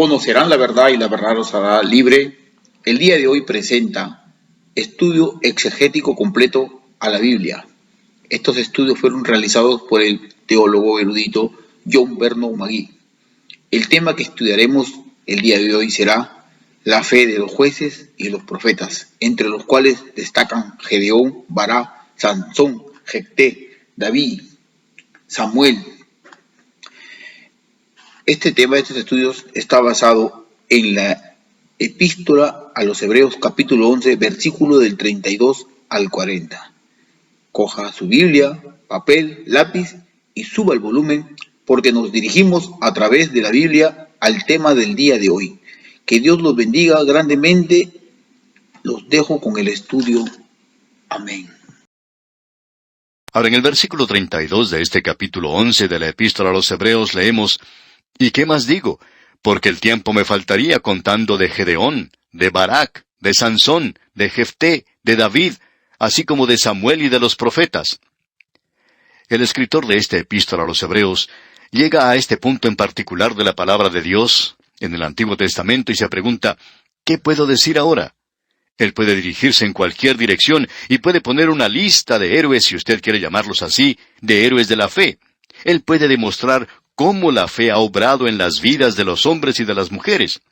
Conocerán la verdad y la verdad los hará libre. El día de hoy presenta estudio exegético completo a la Biblia. Estos estudios fueron realizados por el teólogo erudito John Vernon Magee. El tema que estudiaremos el día de hoy será la fe de los jueces y los profetas, entre los cuales destacan Gedeón, Bará, Sansón, Jefté, David, Samuel. Este tema de estos estudios está basado en la epístola a los Hebreos capítulo 11, versículo del 32 al 40. Coja su Biblia, papel, lápiz y suba el volumen porque nos dirigimos a través de la Biblia al tema del día de hoy. Que Dios los bendiga grandemente. Los dejo con el estudio. Amén. Ahora, en el versículo 32 de este capítulo 11 de la epístola a los Hebreos leemos: ¿Y qué más digo? Porque el tiempo me faltaría contando de Gedeón, de Barak, de Sansón, de Jefté, de David, así como de Samuel y de los profetas. El escritor de esta epístola a los Hebreos llega a este punto en particular de la palabra de Dios en el Antiguo Testamento y se pregunta: ¿qué puedo decir ahora? Él puede dirigirse en cualquier dirección y puede poner una lista de héroes, si usted quiere llamarlos así, de héroes de la fe. Él puede demostrar cómo la fe ha obrado en las vidas de los hombres y de las mujeres.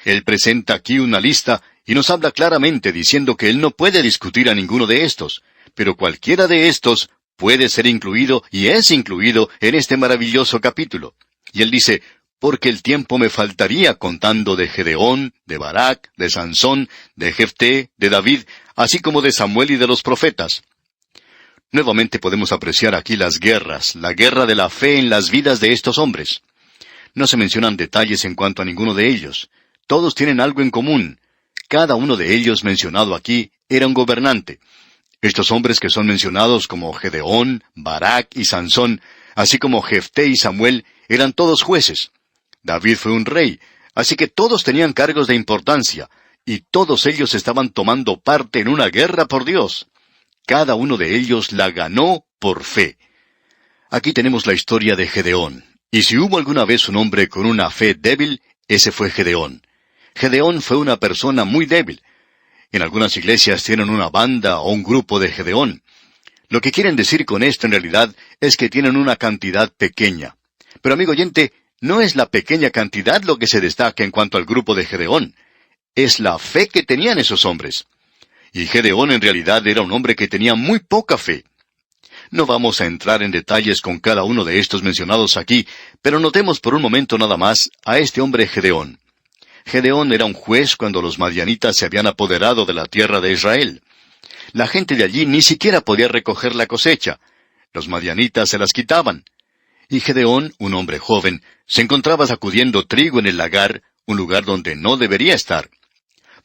Él presenta aquí una lista y nos habla claramente diciendo que él no puede discutir a ninguno de estos, pero cualquiera de estos puede ser incluido y es incluido en este maravilloso capítulo. Y él dice: porque el tiempo me faltaría contando de Gedeón, de Barak, de Sansón, de Jefté, de David, así como de Samuel y de los profetas. Nuevamente podemos apreciar aquí las guerras, la guerra de la fe en las vidas de estos hombres. No se mencionan detalles en cuanto a ninguno de ellos. Todos tienen algo en común. Cada uno de ellos mencionado aquí era un gobernante. Estos hombres que son mencionados como Gedeón, Barak y Sansón, así como Jefté y Samuel, eran todos jueces. David fue un rey, así que todos tenían cargos de importancia, y todos ellos estaban tomando parte en una guerra por Dios. Cada uno de ellos la ganó por fe. Aquí tenemos la historia de Gedeón, y si hubo alguna vez un hombre con una fe débil, ese fue Gedeón. Gedeón fue una persona muy débil. En algunas iglesias tienen una banda o un grupo de Gedeón. Lo que quieren decir con esto en realidad es que tienen una cantidad pequeña. Pero amigo oyente, no es la pequeña cantidad lo que se destaca en cuanto al grupo de Gedeón. Es la fe que tenían esos hombres. Y Gedeón en realidad era un hombre que tenía muy poca fe. No vamos a entrar en detalles con cada uno de estos mencionados aquí, pero notemos por un momento nada más a este hombre Gedeón. Gedeón era un juez cuando los madianitas se habían apoderado de la tierra de Israel. La gente de allí ni siquiera podía recoger la cosecha. Los madianitas se las quitaban. Y Gedeón, un hombre joven, se encontraba sacudiendo trigo en el lagar, un lugar donde no debería estar.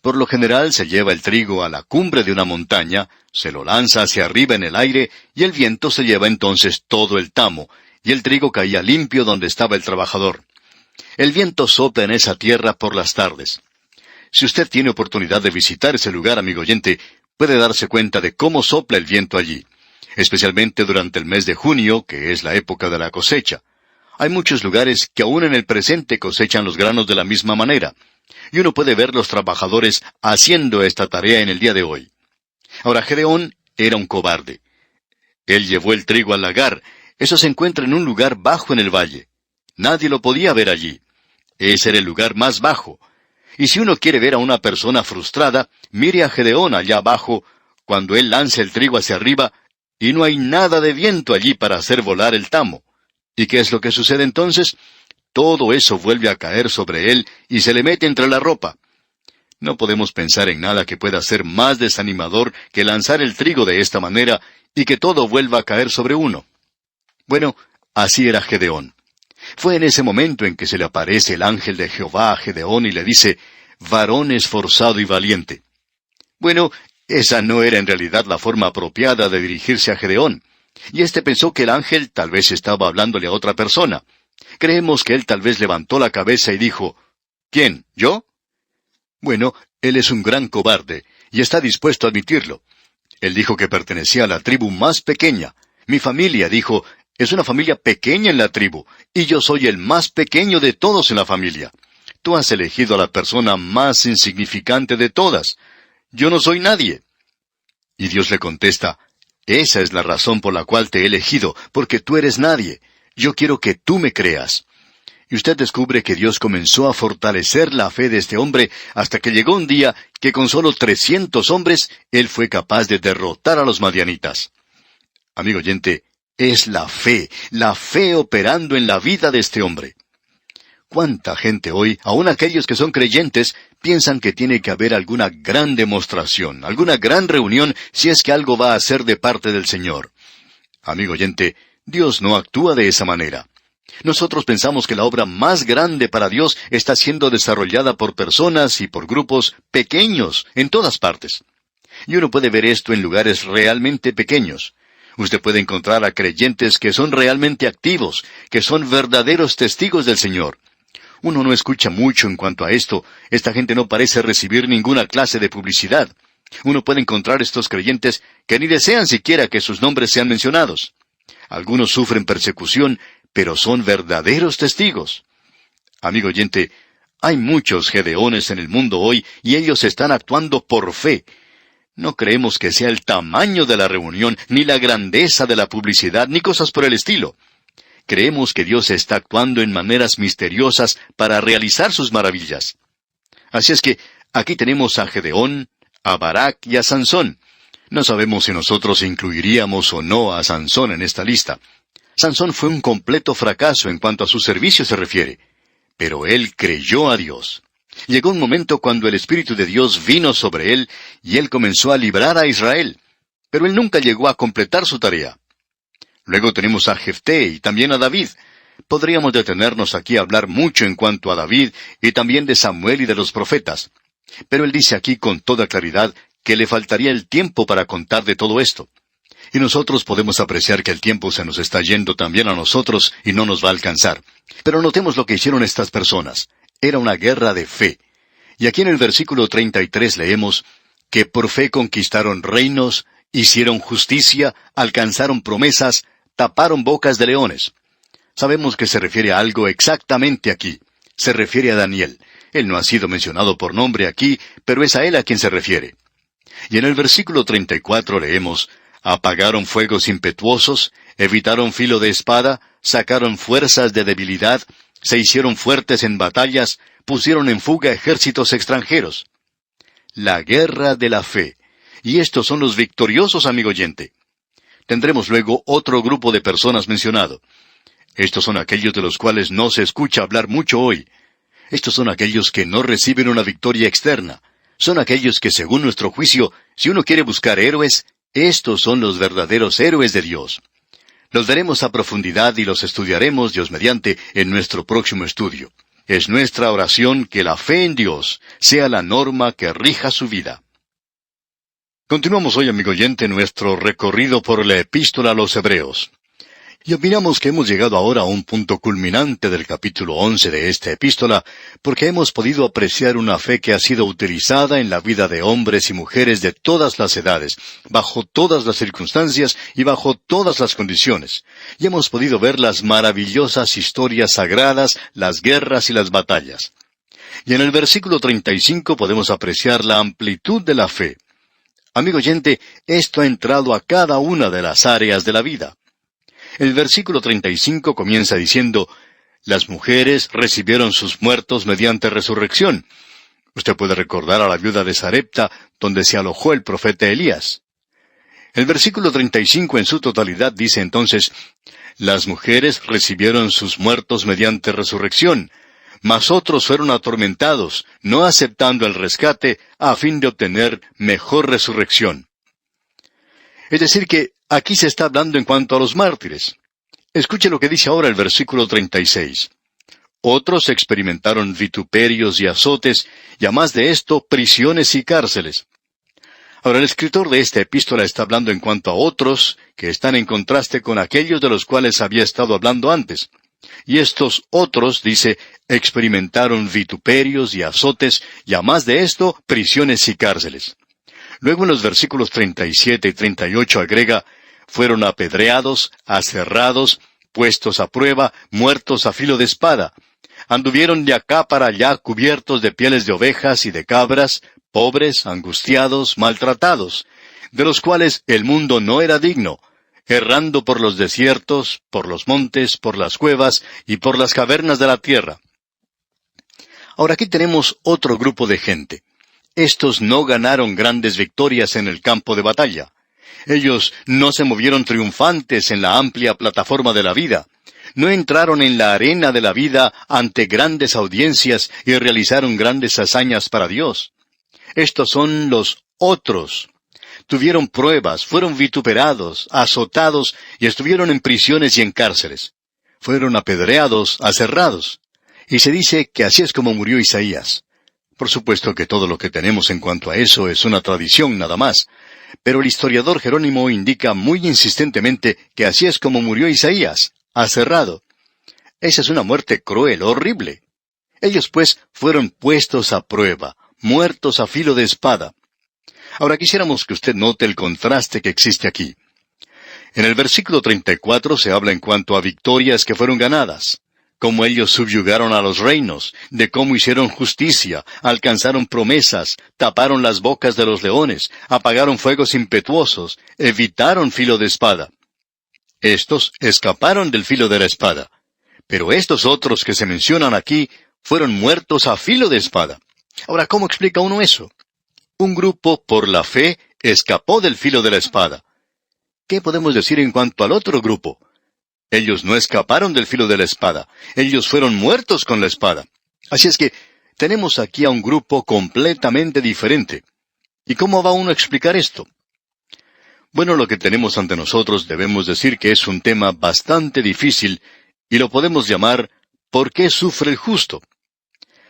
Por lo general se lleva el trigo a la cumbre de una montaña, se lo lanza hacia arriba en el aire, y el viento se lleva entonces todo el tamo, y el trigo caía limpio donde estaba el trabajador. El viento sopla en esa tierra por las tardes. Si usted tiene oportunidad de visitar ese lugar, amigo oyente, puede darse cuenta de cómo sopla el viento allí, especialmente durante el mes de junio, que es la época de la cosecha. Hay muchos lugares que aún en el presente cosechan los granos de la misma manera, y uno puede ver los trabajadores haciendo esta tarea en el día de hoy. Ahora, Gedeón era un cobarde. Él llevó el trigo al lagar. Eso se encuentra en un lugar bajo en el valle. Nadie lo podía ver allí. Ese era el lugar más bajo. Y si uno quiere ver a una persona frustrada, mire a Gedeón allá abajo, cuando él lanza el trigo hacia arriba, y no hay nada de viento allí para hacer volar el tamo. ¿Y qué es lo que sucede entonces? Todo eso vuelve a caer sobre él y se le mete entre la ropa. No podemos pensar en nada que pueda ser más desanimador que lanzar el trigo de esta manera y que todo vuelva a caer sobre uno. Bueno, así era Gedeón. Fue en ese momento en que se le aparece el ángel de Jehová a Gedeón y le dice: varón esforzado y valiente. Bueno, esa no era en realidad la forma apropiada de dirigirse a Gedeón. Y éste pensó que el ángel tal vez estaba hablándole a otra persona. Creemos que él tal vez levantó la cabeza y dijo: ¿quién? ¿Yo? Bueno, él es un gran cobarde, y está dispuesto a admitirlo. Él dijo que pertenecía a la tribu más pequeña. Mi familia, dijo, es una familia pequeña en la tribu, y yo soy el más pequeño de todos en la familia. tú has elegido a la persona más insignificante de todas. Yo no soy nadie. Y Dios le contesta, esa es la razón por la cual te he elegido, porque tú eres nadie. Yo quiero que tú me creas. Y usted descubre que Dios comenzó a fortalecer la fe de este hombre hasta que llegó un día que con solo 300 hombres, él fue capaz de derrotar a los madianitas. Amigo oyente, es la fe operando en la vida de este hombre. ¿Cuánta gente hoy, aun aquellos que son creyentes, piensan que tiene que haber alguna gran demostración, alguna gran reunión, si es que algo va a ser de parte del Señor? Amigo oyente, Dios no actúa de esa manera. Nosotros pensamos que la obra más grande para Dios está siendo desarrollada por personas y por grupos pequeños en todas partes. Y uno puede ver esto en lugares realmente pequeños. Usted puede encontrar a creyentes que son realmente activos, que son verdaderos testigos del Señor. Uno no escucha mucho en cuanto a esto. Esta gente no parece recibir ninguna clase de publicidad. Uno puede encontrar estos creyentes que ni desean siquiera que sus nombres sean mencionados. Algunos sufren persecución, pero son verdaderos testigos. Amigo oyente, hay muchos Gedeones en el mundo hoy y ellos están actuando por fe. No creemos que sea el tamaño de la reunión, ni la grandeza de la publicidad, ni cosas por el estilo. Creemos que Dios está actuando en maneras misteriosas para realizar sus maravillas. Así es que aquí tenemos a Gedeón, a Barak y a Sansón. No sabemos si nosotros incluiríamos o no a Sansón en esta lista. Sansón fue un completo fracaso en cuanto a su servicio se refiere. Pero él creyó a Dios. Llegó un momento cuando el Espíritu de Dios vino sobre él y él comenzó a librar a Israel. Pero él nunca llegó a completar su tarea. Luego tenemos a Jefté y también a David. Podríamos detenernos aquí a hablar mucho en cuanto a David y también de Samuel y de los profetas. Pero él dice aquí con toda claridad que le faltaría el tiempo para contar de todo esto. Y nosotros podemos apreciar que el tiempo se nos está yendo también a nosotros y no nos va a alcanzar. Pero notemos lo que hicieron estas personas. Era una guerra de fe. Y aquí en el versículo 33 leemos que por fe conquistaron reinos, hicieron justicia, alcanzaron promesas, taparon bocas de leones. Sabemos que se refiere a algo exactamente aquí. Se refiere a Daniel. Él no ha sido mencionado por nombre aquí, pero es a él a quien se refiere. Y en el versículo 34 leemos, apagaron fuegos impetuosos, evitaron filo de espada, sacaron fuerzas de debilidad, se hicieron fuertes en batallas, pusieron en fuga ejércitos extranjeros. La guerra de la fe. Y estos son los victoriosos, amigo oyente. Tendremos luego otro grupo de personas mencionado. Estos son aquellos de los cuales no se escucha hablar mucho hoy. Estos son aquellos que no reciben una victoria externa. Son aquellos que, según nuestro juicio, si uno quiere buscar héroes, estos son los verdaderos héroes de Dios. Los veremos a profundidad y los estudiaremos, Dios mediante, en nuestro próximo estudio. Es nuestra oración que la fe en Dios sea la norma que rija su vida. Continuamos hoy, amigo oyente, nuestro recorrido por la Epístola a los Hebreos. Y opinamos que hemos llegado ahora a un punto culminante del capítulo 11 de esta epístola, porque hemos podido apreciar una fe que ha sido utilizada en la vida de hombres y mujeres de todas las edades, bajo todas las circunstancias y bajo todas las condiciones. Y hemos podido ver las maravillosas historias sagradas, las guerras y las batallas. Y en el versículo 35 podemos apreciar la amplitud de la fe. Amigo oyente, esto ha entrado a cada una de las áreas de la vida. El versículo 35 comienza diciendo, las mujeres recibieron sus muertos mediante resurrección. Usted puede recordar a la viuda de Sarepta, donde se alojó el profeta Elías. El versículo 35 en su totalidad dice entonces, las mujeres recibieron sus muertos mediante resurrección, mas otros fueron atormentados, no aceptando el rescate, a fin de obtener mejor resurrección. Es decir que aquí se está hablando en cuanto a los mártires. Escuche lo que dice ahora el versículo 36. Otros experimentaron vituperios y azotes, y a más de esto, prisiones y cárceles. Ahora, el escritor de esta epístola está hablando en cuanto a otros que están en contraste con aquellos de los cuales había estado hablando antes. Y estos otros, dice, experimentaron vituperios y azotes, y a más de esto, prisiones y cárceles. Luego en los versículos 37 y 38 agrega, fueron apedreados, aserrados, puestos a prueba, muertos a filo de espada. Anduvieron de acá para allá cubiertos de pieles de ovejas y de cabras, pobres, angustiados, maltratados, de los cuales el mundo no era digno, errando por los desiertos, por los montes, por las cuevas y por las cavernas de la tierra. Ahora aquí tenemos otro grupo de gente. Estos no ganaron grandes victorias en el campo de batalla. Ellos no se movieron triunfantes en la amplia plataforma de la vida. No entraron en la arena de la vida ante grandes audiencias y realizaron grandes hazañas para Dios. Estos son los otros. Tuvieron pruebas, fueron vituperados, azotados y estuvieron en prisiones y en cárceles. Fueron apedreados, aserrados. Y se dice que así es como murió Isaías. Por supuesto que todo lo que tenemos en cuanto a eso es una tradición nada más. Pero el historiador Jerónimo indica muy insistentemente que así es como murió Isaías, aserrado. Esa es una muerte cruel, horrible. Ellos pues fueron puestos a prueba, muertos a filo de espada. Ahora quisiéramos que usted note el contraste que existe aquí. En el versículo 34 se habla en cuanto a victorias que fueron ganadas, cómo ellos subyugaron a los reinos, de cómo hicieron justicia, alcanzaron promesas, taparon las bocas de los leones, apagaron fuegos impetuosos, evitaron filo de espada. Estos escaparon del filo de la espada. Pero estos otros que se mencionan aquí fueron muertos a filo de espada. Ahora, ¿cómo explica uno eso? Un grupo, por la fe, escapó del filo de la espada. ¿Qué podemos decir en cuanto al otro grupo? Ellos no escaparon del filo de la espada. Ellos fueron muertos con la espada. Así es que tenemos aquí a un grupo completamente diferente. ¿Y cómo va uno a explicar esto? Bueno, lo que tenemos ante nosotros debemos decir que es un tema bastante difícil y lo podemos llamar ¿por qué sufre el justo?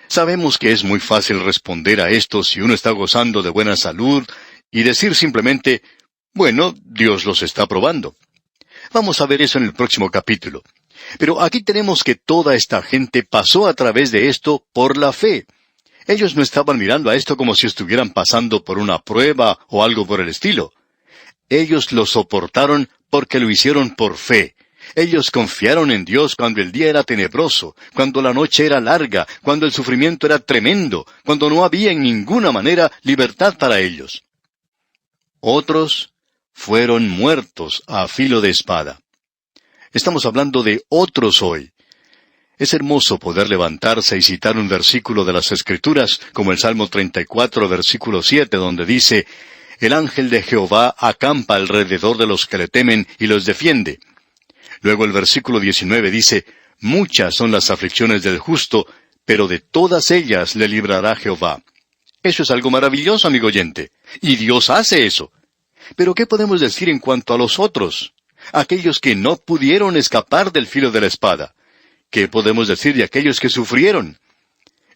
Sabemos que es muy fácil responder a esto si uno está gozando de buena salud y decir simplemente, bueno, Dios los está probando. Vamos a ver eso en el próximo capítulo. Pero aquí tenemos que toda esta gente pasó a través de esto por la fe. Ellos no estaban mirando a esto como si estuvieran pasando por una prueba o algo por el estilo. Ellos lo soportaron porque lo hicieron por fe. Ellos confiaron en Dios cuando el día era tenebroso, cuando la noche era larga, cuando el sufrimiento era tremendo, cuando no había en ninguna manera libertad para ellos. Otros fueron muertos a filo de espada. Estamos hablando de otros hoy. Es hermoso poder levantarse y citar un versículo de las Escrituras, como el Salmo 34, versículo 7, donde dice, «El ángel de Jehová acampa alrededor de los que le temen y los defiende». Luego el versículo 19 dice, «Muchas son las aflicciones del justo, pero de todas ellas le librará Jehová». Eso es algo maravilloso, amigo oyente. Y Dios hace eso. Pero ¿qué podemos decir en cuanto a los otros? Aquellos que no pudieron escapar del filo de la espada. ¿Qué podemos decir de aquellos que sufrieron?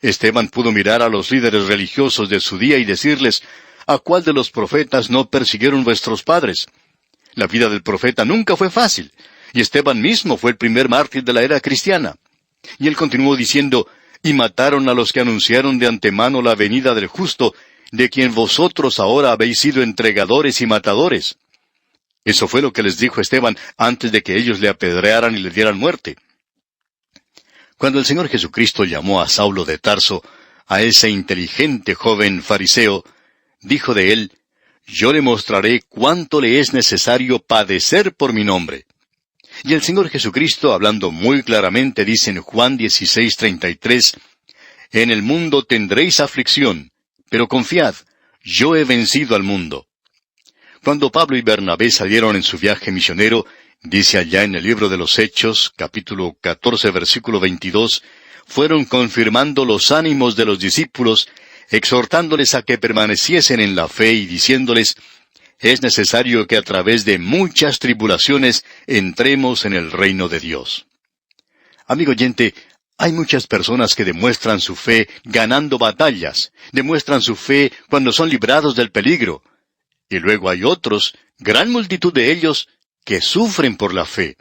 Esteban pudo mirar a los líderes religiosos de su día y decirles, ¿a cuál de los profetas no persiguieron vuestros padres? La vida del profeta nunca fue fácil, y Esteban mismo fue el primer mártir de la era cristiana. Y él continuó diciendo, y mataron a los que anunciaron de antemano la venida del justo, de quien vosotros ahora habéis sido entregadores y matadores. Eso fue lo que les dijo Esteban antes de que ellos le apedrearan y le dieran muerte. Cuando el Señor Jesucristo llamó a Saulo de Tarso, a ese inteligente joven fariseo, dijo de él, «Yo le mostraré cuánto le es necesario padecer por mi nombre». Y el Señor Jesucristo, hablando muy claramente, dice en Juan 16:33, «En el mundo tendréis aflicción, pero confiad, yo he vencido al mundo». Cuando Pablo y Bernabé salieron en su viaje misionero, dice allá en el libro de los Hechos, capítulo 14, versículo 22, fueron confirmando los ánimos de los discípulos, exhortándoles a que permaneciesen en la fe y diciéndoles, es necesario que a través de muchas tribulaciones entremos en el reino de Dios. Amigo oyente, hay muchas personas que demuestran su fe ganando batallas, demuestran su fe cuando son librados del peligro. Y luego hay otros, gran multitud de ellos, que sufren por la fe.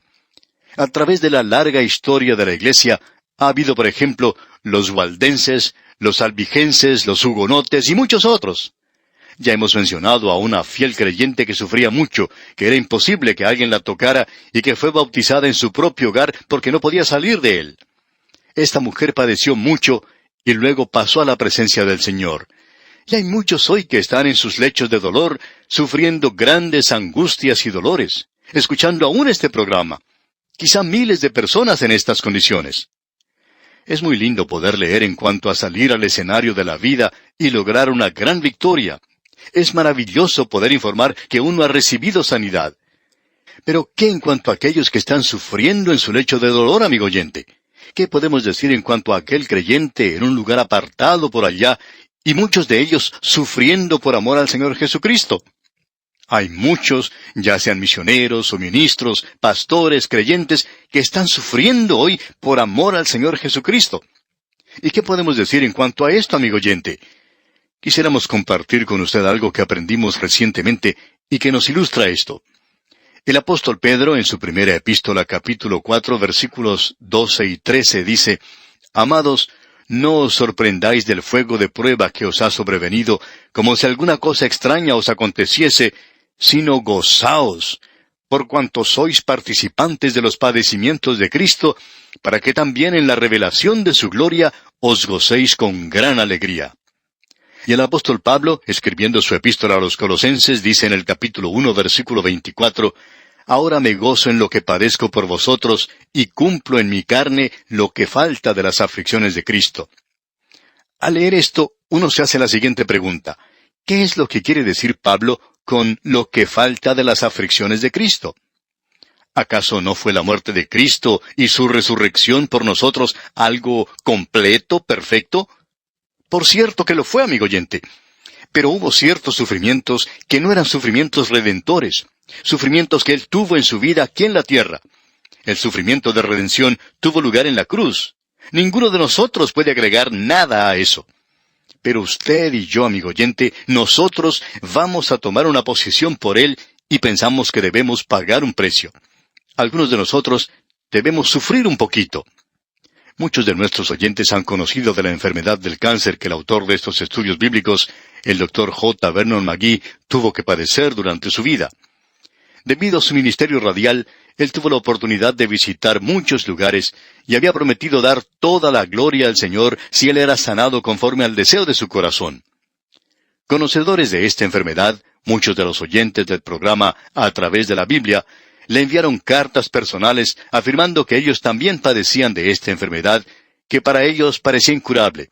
A través de la larga historia de la Iglesia, ha habido, por ejemplo, los waldenses, los albigenses, los hugonotes y muchos otros. Ya hemos mencionado a una fiel creyente que sufría mucho, que era imposible que alguien la tocara y que fue bautizada en su propio hogar porque no podía salir de él. Esta mujer padeció mucho y luego pasó a la presencia del Señor. Y hay muchos hoy que están en sus lechos de dolor, sufriendo grandes angustias y dolores, escuchando aún este programa. Quizá miles de personas en estas condiciones. Es muy lindo poder leer en cuanto a salir al escenario de la vida y lograr una gran victoria. Es maravilloso poder informar que uno ha recibido sanidad. Pero, ¿qué en cuanto a aquellos que están sufriendo en su lecho de dolor, amigo oyente? ¿Qué podemos decir en cuanto a aquel creyente en un lugar apartado por allá, y muchos de ellos sufriendo por amor al Señor Jesucristo? Hay muchos, ya sean misioneros o ministros, pastores, creyentes, que están sufriendo hoy por amor al Señor Jesucristo. ¿Y qué podemos decir en cuanto a esto, amigo oyente? Quisiéramos compartir con usted algo que aprendimos recientemente y que nos ilustra esto. El apóstol Pedro, en su primera epístola, capítulo 4, versículos 12 y 13, dice: Amados, no os sorprendáis del fuego de prueba que os ha sobrevenido, como si alguna cosa extraña os aconteciese, sino gozaos, por cuanto sois participantes de los padecimientos de Cristo, para que también en la revelación de su gloria os gocéis con gran alegría. Y el apóstol Pablo, escribiendo su epístola a los Colosenses, dice en el capítulo 1, versículo 24, Ahora me gozo en lo que padezco por vosotros, y cumplo en mi carne lo que falta de las aflicciones de Cristo. Al leer esto, uno se hace la siguiente pregunta: ¿qué es lo que quiere decir Pablo con lo que falta de las aflicciones de Cristo? ¿Acaso no fue la muerte de Cristo y su resurrección por nosotros algo completo, perfecto? Por cierto que lo fue, amigo oyente. Pero hubo ciertos sufrimientos que no eran sufrimientos redentores, sufrimientos que Él tuvo en su vida aquí en la tierra. El sufrimiento de redención tuvo lugar en la cruz. Ninguno de nosotros puede agregar nada a eso. Pero usted y yo, amigo oyente, nosotros vamos a tomar una posición por Él y pensamos que debemos pagar un precio. Algunos de nosotros debemos sufrir un poquito. Muchos de nuestros oyentes han conocido de la enfermedad del cáncer que el autor de estos estudios bíblicos, el Dr. J. Vernon McGee, tuvo que padecer durante su vida. Debido a su ministerio radial, él tuvo la oportunidad de visitar muchos lugares y había prometido dar toda la gloria al Señor si él era sanado conforme al deseo de su corazón. Conocedores de esta enfermedad, muchos de los oyentes del programa A Través de la Biblia, le enviaron cartas personales afirmando que ellos también padecían de esta enfermedad, que para ellos parecía incurable.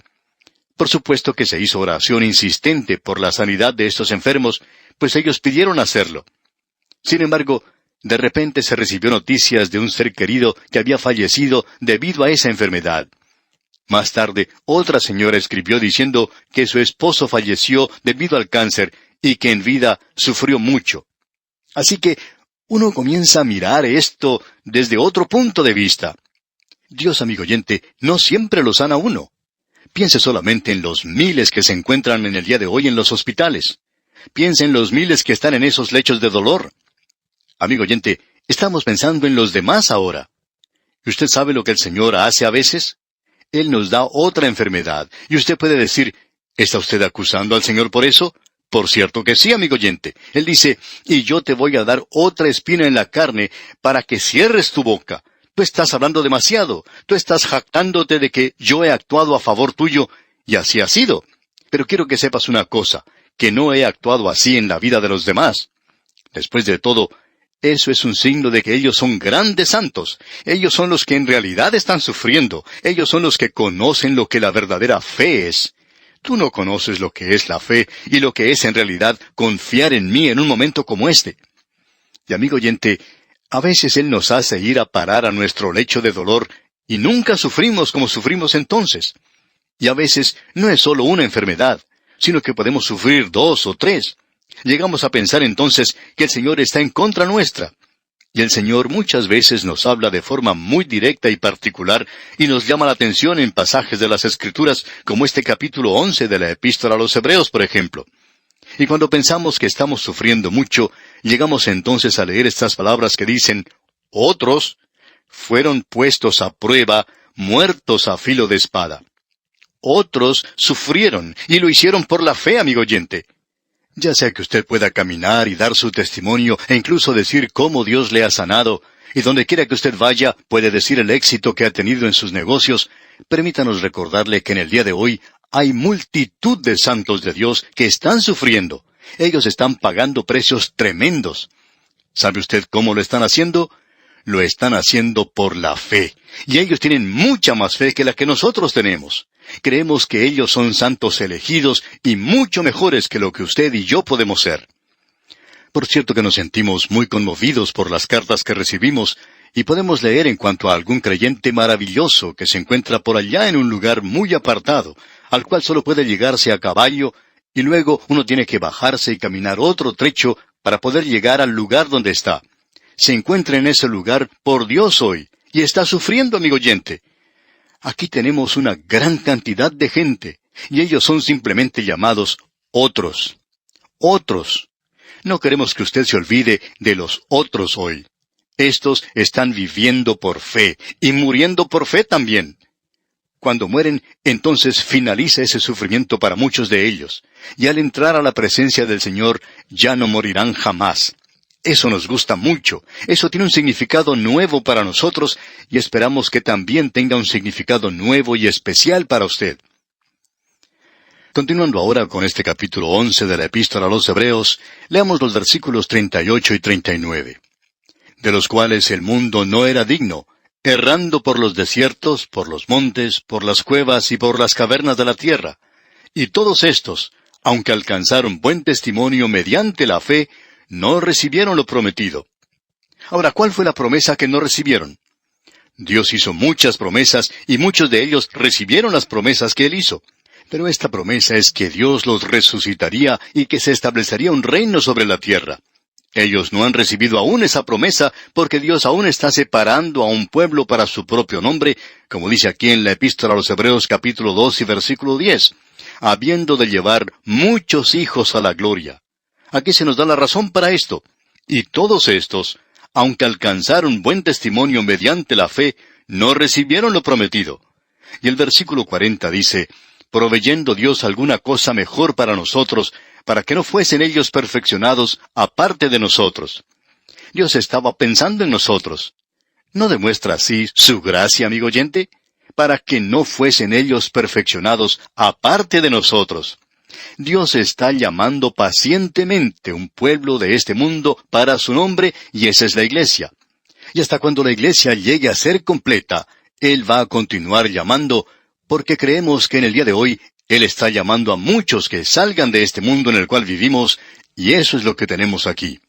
Por supuesto que se hizo oración insistente por la sanidad de estos enfermos, pues ellos pidieron hacerlo. Sin embargo, de repente se recibió noticias de un ser querido que había fallecido debido a esa enfermedad. Más tarde, otra señora escribió diciendo que su esposo falleció debido al cáncer y que en vida sufrió mucho. Así que uno comienza a mirar esto desde otro punto de vista. Dios, amigo oyente, no siempre lo sana a uno. Piense solamente en los miles que se encuentran en el día de hoy en los hospitales. Piense en los miles que están en esos lechos de dolor. Amigo oyente, estamos pensando en los demás ahora. ¿Y usted sabe lo que el Señor hace a veces? Él nos da otra enfermedad. Y usted puede decir, ¿está usted acusando al Señor por eso? Por cierto que sí, amigo oyente. Él dice, y yo te voy a dar otra espina en la carne para que cierres tu boca. Tú estás hablando demasiado. Tú estás jactándote de que yo he actuado a favor tuyo, y así ha sido. Pero quiero que sepas una cosa, que no he actuado así en la vida de los demás. Después de todo, eso es un signo de que ellos son grandes santos. Ellos son los que en realidad están sufriendo. Ellos son los que conocen lo que la verdadera fe es. Tú no conoces lo que es la fe y lo que es en realidad confiar en mí en un momento como este. Y amigo oyente, a veces Él nos hace ir a parar a nuestro lecho de dolor y nunca sufrimos como sufrimos entonces. Y a veces no es solo una enfermedad, sino que podemos sufrir 2 o 3. Llegamos a pensar entonces que el Señor está en contra nuestra. Y el Señor muchas veces nos habla de forma muy directa y particular y nos llama la atención en pasajes de las Escrituras como este capítulo 11 de la Epístola a los Hebreos, por ejemplo. Y cuando pensamos que estamos sufriendo mucho, llegamos entonces a leer estas palabras que dicen, otros fueron puestos a prueba, muertos a filo de espada. Otros sufrieron y lo hicieron por la fe, amigo oyente. Ya sea que usted pueda caminar y dar su testimonio e incluso decir cómo Dios le ha sanado, Y donde quiera que usted vaya, puede decir el éxito que ha tenido en sus negocios. Permítanos recordarle que en el día de hoy hay multitud de santos de Dios que están sufriendo. Ellos están pagando precios tremendos. ¿Sabe usted cómo lo están haciendo? Lo están haciendo por la fe. Y ellos tienen mucha más fe que la que nosotros tenemos. Creemos que ellos son santos elegidos y mucho mejores que lo que usted y yo podemos ser. Por cierto que nos sentimos muy conmovidos por las cartas que recibimos y podemos leer en cuanto a algún creyente maravilloso que se encuentra por allá en un lugar muy apartado, al cual solo puede llegarse a caballo y luego uno tiene que bajarse y caminar otro trecho para poder llegar al lugar donde está. Se encuentra en ese lugar por Dios hoy y está sufriendo, amigo oyente. Aquí tenemos una gran cantidad de gente y ellos son simplemente llamados otros. Otros. No queremos que usted se olvide de los otros hoy. Estos están viviendo por fe y muriendo por fe también. Cuando mueren, entonces finaliza ese sufrimiento para muchos de ellos. Y al entrar a la presencia del Señor, ya no morirán jamás. Eso nos gusta mucho. Eso tiene un significado nuevo para nosotros y esperamos que también tenga un significado nuevo y especial para usted. Continuando ahora con este capítulo 11 de la Epístola a los Hebreos, leamos los versículos 38 y 39. De los cuales el mundo no era digno, errando por los desiertos, por los montes, por las cuevas y por las cavernas de la tierra. Y todos estos, aunque alcanzaron buen testimonio mediante la fe, no recibieron lo prometido. Ahora, ¿cuál fue la promesa que no recibieron? Dios hizo muchas promesas y muchos de ellos recibieron las promesas que Él hizo. Pero esta promesa es que Dios los resucitaría y que se establecería un reino sobre la tierra. Ellos no han recibido aún esa promesa porque Dios aún está separando a un pueblo para su propio nombre, como dice aquí en la Epístola a los Hebreos capítulo 2 y versículo 10, habiendo de llevar muchos hijos a la gloria. Aquí se nos da la razón para esto. Y todos estos, aunque alcanzaron buen testimonio mediante la fe, no recibieron lo prometido. Y el versículo 40 dice, proveyendo Dios alguna cosa mejor para nosotros, para que no fuesen ellos perfeccionados aparte de nosotros. Dios estaba pensando en nosotros. ¿No demuestra así su gracia, amigo oyente? Para que no fuesen ellos perfeccionados aparte de nosotros. Dios está llamando pacientemente un pueblo de este mundo para su nombre, y esa es la iglesia. Y hasta cuando la iglesia llegue a ser completa, Él va a continuar llamando, porque creemos que en el día de hoy Él está llamando a muchos que salgan de este mundo en el cual vivimos, y eso es lo que tenemos aquí.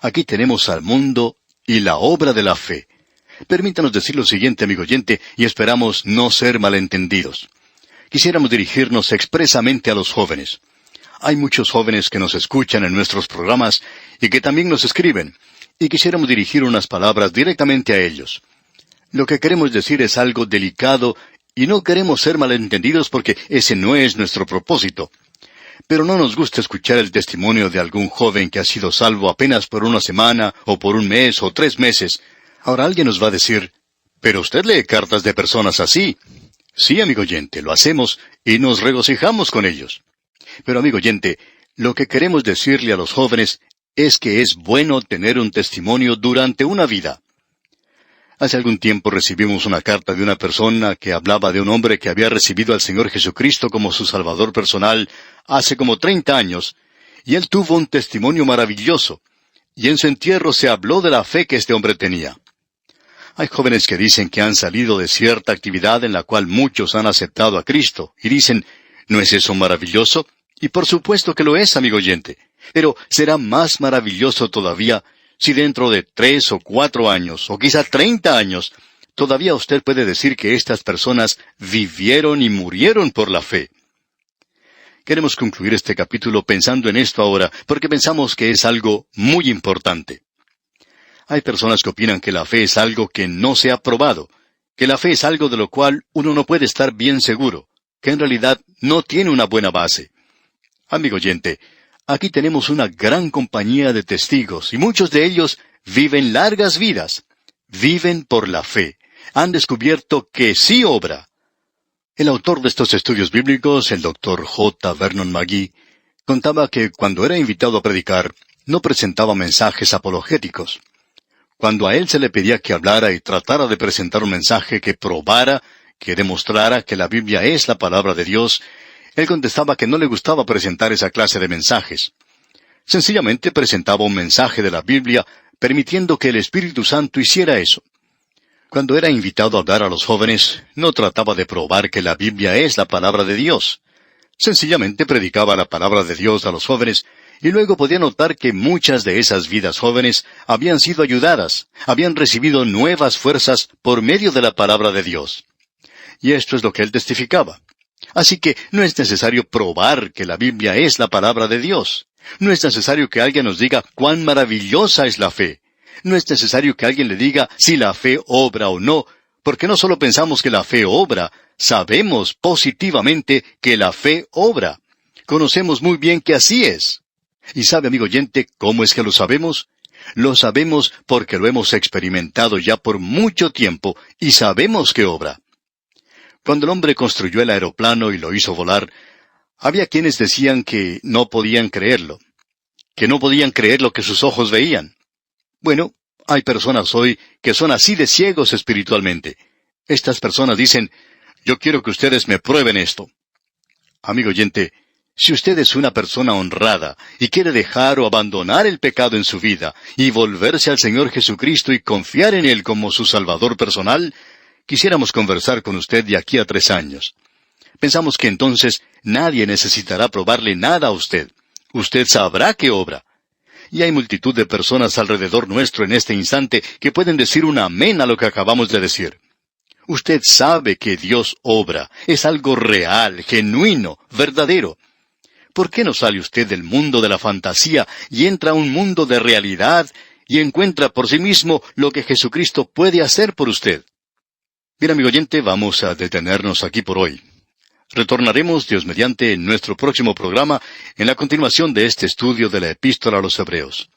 Aquí tenemos al mundo y la obra de la fe. Permítanos decir lo siguiente, amigo oyente, y esperamos no ser malentendidos. Quisiéramos dirigirnos expresamente a los jóvenes. Hay muchos jóvenes que nos escuchan en nuestros programas y que también nos escriben, y quisiéramos dirigir unas palabras directamente a ellos. Lo que queremos decir es algo delicado y no queremos ser malentendidos porque ese no es nuestro propósito. Pero no nos gusta escuchar el testimonio de algún joven que ha sido salvo apenas por una semana, o por un mes, o 3 meses. Ahora alguien nos va a decir, «Pero usted lee cartas de personas así». Sí, amigo oyente, lo hacemos y nos regocijamos con ellos. Pero, amigo oyente, lo que queremos decirle a los jóvenes es que es bueno tener un testimonio durante una vida. Hace algún tiempo recibimos una carta de una persona que hablaba de un hombre que había recibido al Señor Jesucristo como su Salvador personal hace como 30 años, y él tuvo un testimonio maravilloso, y en su entierro se habló de la fe que este hombre tenía. Hay jóvenes que dicen que han salido de cierta actividad en la cual muchos han aceptado a Cristo, y dicen, ¿no es eso maravilloso? Y por supuesto que lo es, amigo oyente, pero será más maravilloso todavía si dentro de 3 o 4 años, o quizá 30 años, todavía usted puede decir que estas personas vivieron y murieron por la fe. Queremos concluir este capítulo pensando en esto ahora, porque pensamos que es algo muy importante. Hay personas que opinan que la fe es algo que no se ha probado, que la fe es algo de lo cual uno no puede estar bien seguro, que en realidad no tiene una buena base. Amigo oyente, aquí tenemos una gran compañía de testigos, y muchos de ellos viven largas vidas. Viven por la fe. Han descubierto que sí obra. El autor de estos estudios bíblicos, el Dr. J. Vernon McGee, contaba que cuando era invitado a predicar, no presentaba mensajes apologéticos. Cuando a él se le pedía que hablara y tratara de presentar un mensaje que probara, que demostrara que la Biblia es la palabra de Dios, él contestaba que no le gustaba presentar esa clase de mensajes. Sencillamente presentaba un mensaje de la Biblia, permitiendo que el Espíritu Santo hiciera eso. Cuando era invitado a hablar a los jóvenes, no trataba de probar que la Biblia es la palabra de Dios. Sencillamente predicaba la palabra de Dios a los jóvenes, y luego podía notar que muchas de esas vidas jóvenes habían sido ayudadas, habían recibido nuevas fuerzas por medio de la palabra de Dios. Y esto es lo que él testificaba. Así que no es necesario probar que la Biblia es la palabra de Dios. No es necesario que alguien nos diga cuán maravillosa es la fe. No es necesario que alguien le diga si la fe obra o no, porque no solo pensamos que la fe obra, sabemos positivamente que la fe obra. Conocemos muy bien que así es. ¿Y sabe, amigo oyente, cómo es que lo sabemos? Lo sabemos porque lo hemos experimentado ya por mucho tiempo y sabemos que obra. Cuando el hombre construyó el aeroplano y lo hizo volar, había quienes decían que no podían creerlo, que no podían creer lo que sus ojos veían. Bueno, hay personas hoy que son así de ciegos espiritualmente. Estas personas dicen, yo quiero que ustedes me prueben esto. Amigo oyente, si usted es una persona honrada y quiere dejar o abandonar el pecado en su vida y volverse al Señor Jesucristo y confiar en Él como su Salvador personal, quisiéramos conversar con usted de aquí a 3 años. Pensamos que entonces nadie necesitará probarle nada a usted. Usted sabrá que obra. Y hay multitud de personas alrededor nuestro en este instante que pueden decir un amén a lo que acabamos de decir. Usted sabe que Dios obra. Es algo real, genuino, verdadero. ¿Por qué no sale usted del mundo de la fantasía y entra a un mundo de realidad y encuentra por sí mismo lo que Jesucristo puede hacer por usted? Bien, amigo oyente, vamos a detenernos aquí por hoy. Retornaremos, Dios mediante, en nuestro próximo programa, en la continuación de este estudio de la Epístola a los Hebreos.